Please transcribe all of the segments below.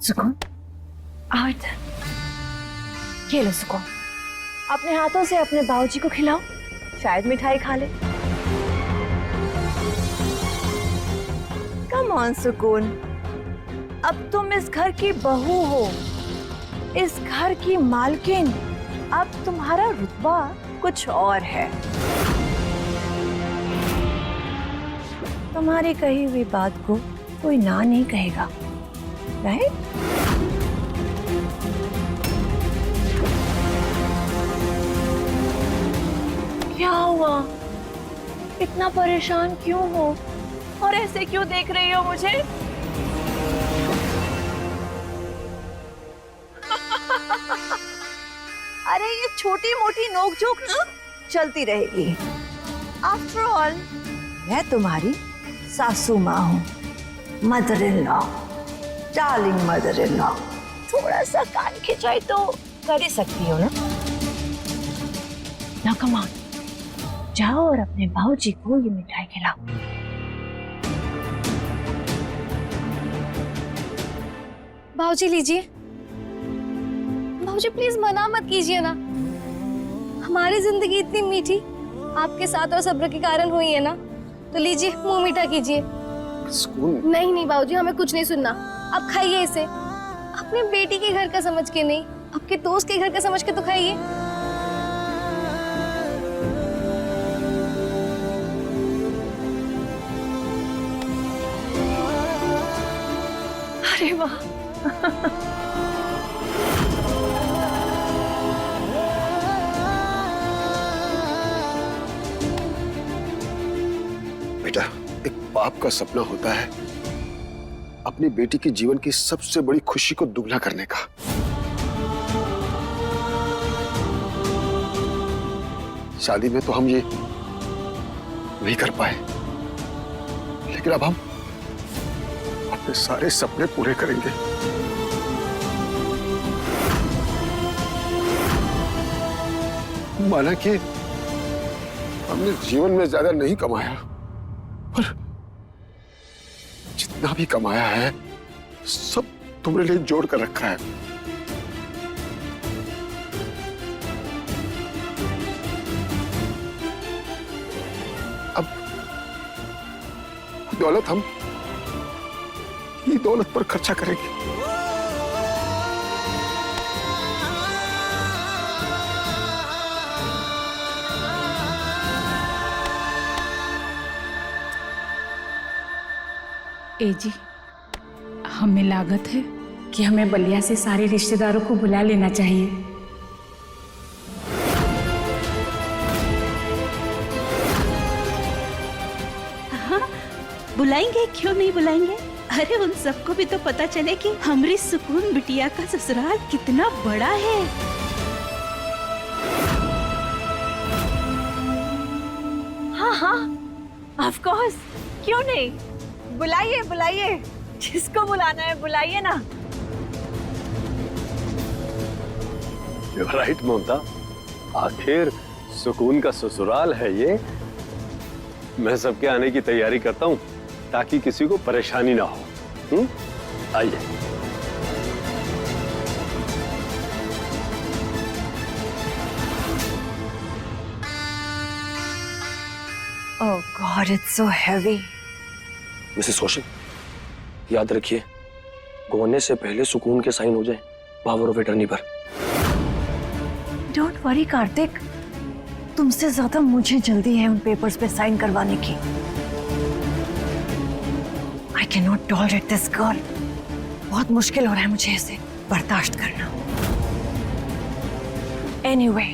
सुकून, आओ इधर। ये लो सुकून, अपने हाथों से अपने बाबूजी को खिलाओ, शायद मिठाई खा ले। कम ऑन सुकून, अब तुम इस घर की बहू हो, इस घर की मालकिन। अब तुम्हारा रुतबा कुछ और है। तुम्हारी कही हुई बात को कोई ना नहीं कहेगा, राइट? क्या हुआ? इतना परेशान क्यों हो और ऐसे क्यों देख रही हो मुझे? अरे ये छोटी मोटी नोकझोंक ना चलती रहेगी। आफ्टर ऑल मैं तुम्हारी सासू माँ हूँ, mother in law, darling mother in law. थोड़ा सा कान खिंचाई तो कर ही सकती हो ना। ना कम ऑन, जाओ और अपने भाऊजी को ये मिठाई खिलाओ। भाऊजी लीजिए। भाऊजी प्लीज मना मत कीजिए ना, हमारी जिंदगी इतनी मीठी आपके साथ और सब्र के कारण हुई है ना, तो लीजिए मुंह मीठा कीजिए। नहीं नहीं भाऊजी, हमें कुछ नहीं सुनना, आप खाइए इसे। अपने बेटी के घर का समझ के नहीं, आपके दोस्त के घर का समझ के तो खाइए। अरे वाह। बेटा, एक बाप का सपना होता है अपनी बेटी के जीवन की सबसे बड़ी खुशी को दुगना करने का। शादी में तो हम ये नहीं कर पाए, लेकिन अब हम अपने सारे सपने पूरे करेंगे। माना कि हमने जीवन में ज्यादा नहीं कमाया, पर जितना भी कमाया है सब तुम्हारे लिए जोड़ कर रखा है। अब दौलत हम ये दौलत पर खर्चा करेंगे। ए जी, हमें लागत है कि हमें बलिया से सारे रिश्तेदारों को बुला लेना चाहिए। हाँ, बुलाएंगे, क्यों नहीं बुलाएंगे। अरे उन सबको भी तो पता चले कि हमारी सुकून बिटिया का ससुराल कितना बड़ा है। हाँ हाँ, ऑफ कोर्स, क्यों नहीं। बुलाइए बुलाइए, जिसको बुलाना है बुलाइए ना। राइट ममता, आखिर सुकून का ससुराल है ये। मैं सबके आने की तैयारी करता हूँ ताकि किसी को परेशानी ना हो। आइए। Oh God, it's so heavy. Mrs Kaushal, याद रखिए, गोने से पहले सुकून के साइन हो जाए पावर ऑफ अटर्नी पर। डोंट वरी कार्तिक, तुमसे ज्यादा मुझे जल्दी है उन पेपर्स पे साइन करवाने की। I can not tolerate this girl. बहुत मुश्किल हो रहा है मुझे इसे बर्दाश्त करना। एनीवे,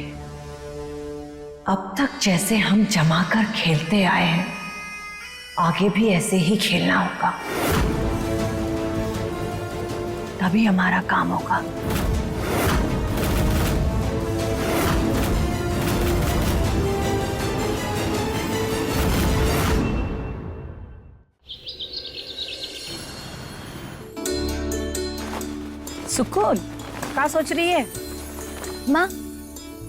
अब तक जैसे हम जमा कर खेलते आए हैं, आगे भी ऐसे ही खेलना होगा, तभी हमारा काम होगा। सुकून, क्या सोच रही है? माँ,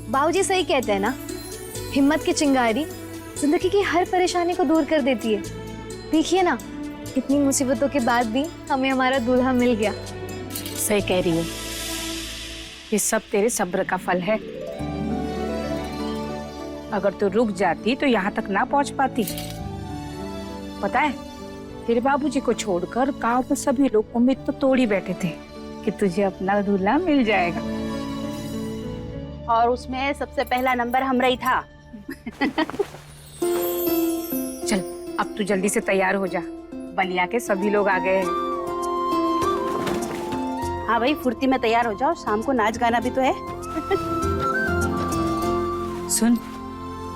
बाबूजी सही कहते हैं ना, हिम्मत की चिंगारी जिंदगी की हर परेशानी को दूर कर देती है। देखिए ना, इतनी मुसीबतों के बाद भी हमें हमारा दूल्हा मिल गया। सही कह रही हो, ये सब तेरे सब्र का फल है। अगर तू रुक जाती तो यहाँ तक ना पहुंच पाती। पता है, तेरे बाबूजी को छोड़कर गांव में सभी लोग उम्मीद तो तोड़ ही बैठे थे कि तुझे अपना दूल्हा मिल जाएगा। और उसमें सबसे पहला नंबर हमरा ही था। चल अब तू जल्दी से तैयार हो जा, बलिया के सभी लोग आ गए हैं। हाँ भाई, फुर्ती में तैयार हो जाओ, शाम को नाच गाना भी तो है। सुन,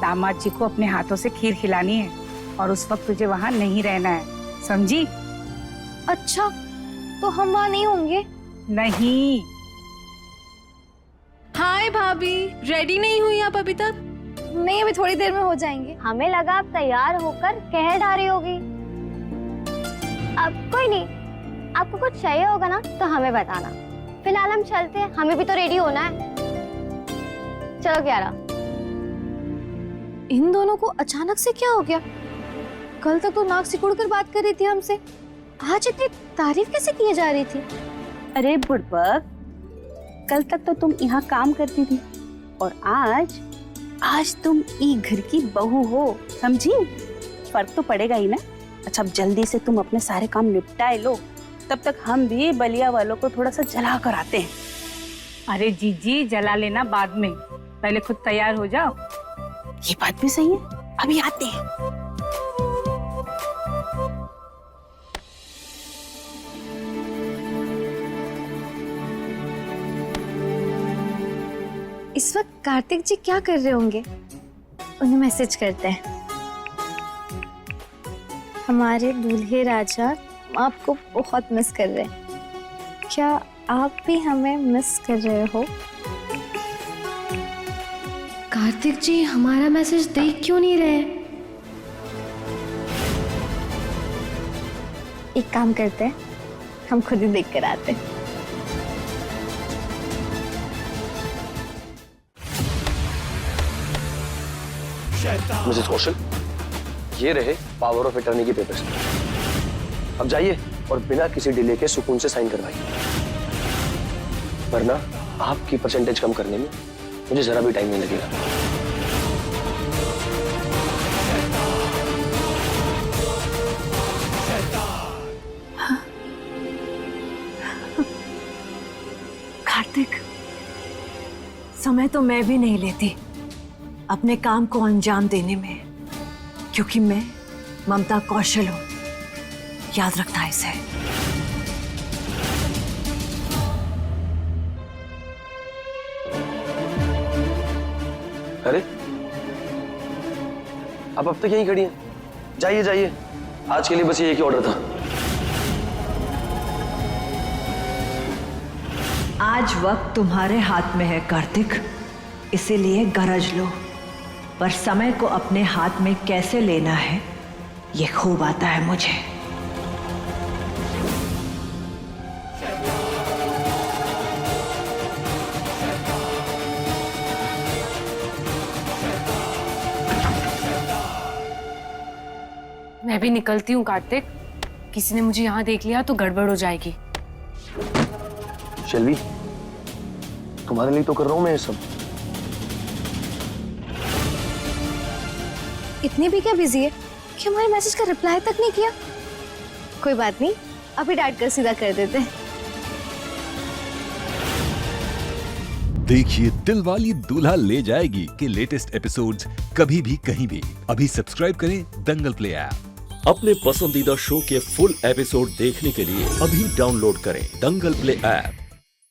दामाद जी को अपने हाथों से खीर खिलानी है और उस वक्त तुझे वहां नहीं रहना है, समझी? अच्छा, तो हम वहाँ नहीं होंगे? नहीं। हाय भाभी, रेडी नहीं हुई आप अभी तक? नहीं, अभी थोड़ी देर में हो जाएंगे। हमें लगा आप तैयार होकर कह डाली होगी। अब कोई नहीं, आपको कुछ चाहिए होगा ना तो हमें बताना। फिलहाल हम चलते हैं, हमें भी तो रेडी होना है। चलो क्यारा। इन दोनों को अचानक से क्या हो गया? कल तक तो नाक सिकुड़ कर बात कर रही थी हमसे, आज इतनी तारीफ कैसे की जा रही थी? अरे बुड़बक, कल तक तो तुम यहाँ काम करती थी और आज तुम ई घर की बहू हो, समझी? फर्क तो पड़ेगा ही ना। अच्छा, अब जल्दी से तुम अपने सारे काम निपटाए लो, तब तक हम भी बलिया वालों को थोड़ा सा जला कर आते हैं। अरे जीजी, जला लेना बाद में, पहले खुद तैयार हो जाओ। ये बात भी सही है, अभी आते हैं। इस वक्त कार्तिक जी क्या कर रहे होंगे? उन्हें मैसेज करते हैं। हमारे दूल्हे राजा आपको बहुत मिस कर रहे हैं। क्या आप भी हमें मिस कर रहे हो? कार्तिक जी हमारा मैसेज देख क्यों नहीं रहे? एक काम करते हैं, हम खुद ही देख कर आते हैं। मिसेस कौशल, ये रहे पावर ऑफ अटर्नी के पेपर्स। अब जाइए और बिना किसी डिले के सुकून से साइन करवाइए, वरना आपकी परसेंटेज कम करने में मुझे जरा भी टाइम नहीं लगेगा। कार्तिक, समय तो मैं भी नहीं लेती अपने काम को अंजाम देने में, क्योंकि मैं ममता कौशल हूं। याद रखना इसे। अरे, आप अब तक यहीं खड़ी हैं? जाइए जाइए, आज के लिए बस ये एक ही ऑर्डर था। आज वक्त तुम्हारे हाथ में है कार्तिक, इसीलिए गरज लो, पर समय को अपने हाथ में कैसे लेना है ये खूब आता है मुझे। मैं भी निकलती हूँ कार्तिक, किसी ने मुझे यहाँ देख लिया तो गड़बड़ हो जाएगी। शेल्वी, तुम्हारे लिए तो कर रहा हूं मैं ये सब। इतनी भी क्या बिजी है कि हमारे मैसेज का रिप्लाई तक नहीं किया? कोई बात नहीं, अभी डांट कर सीधा कर देते हैं। देखिए दिलवाली दूल्हा ले जाएगी के लेटेस्ट एपिसोड्स कभी भी कहीं भी। अभी सब्सक्राइब करें दंगल प्ले ऐप। अपने पसंदीदा शो के फुल एपिसोड देखने के लिए अभी डाउनलोड करें दंगल प्ले ऐप।